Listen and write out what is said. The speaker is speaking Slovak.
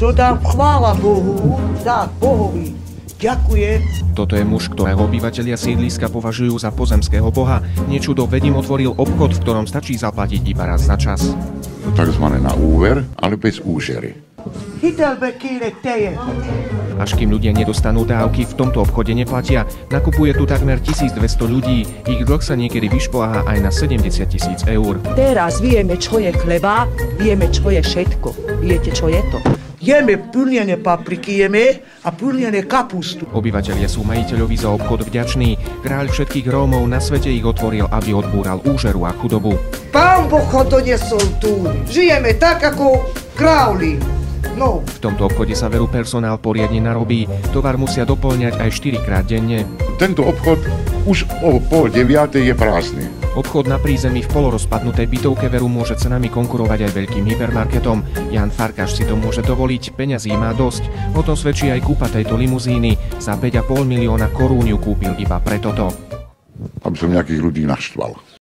Dodám chvála Bohu, dá Bohovi. Ďakujem. Toto je muž, ktorého obyvatelia sídliska považujú za pozemského boha. Nečudo vedím otvoril obchod, v ktorom stačí zaplatiť iba raz za čas. Takzvané na úver, ale bez úžery. Hitelbe kérek tejet. Až kým ľudia nedostanú dávky, v tomto obchode neplatia. Nakupuje tu takmer 1200 ľudí. Ich dlh sa niekedy vyšplhá aj na 70 000 eur. Teraz vieme, čo je chleba, vieme, čo je všetko. Viete, čo je to? Jeme plnené papriky, jeme a plnené kapustu. Obyvatelia sú majiteľovi za obchod vďační. Kráľ všetkých Rómov na svete ich otvoril, aby odbúral úžeru a chudobu. Pán Boh ho doniesol tu. Žijeme tak ako králi. No. V tomto obchode sa veru personál poriadne narobí. Tovar musia doplňať aj 4-krát denne. Tento obchod už o 8:30 je prázdny. Obchod na prízemí v polorozpadnutej bytovke veru môže cenami konkurovať aj veľkým hypermarketom. Jan Farkáš si to môže dovoliť, peňazí má dosť. O tom svedčí aj kúpa tejto limuzíny. Za 5,5 milióna korún ju kúpil iba pre toto. Aby som nejakých ľudí naštval.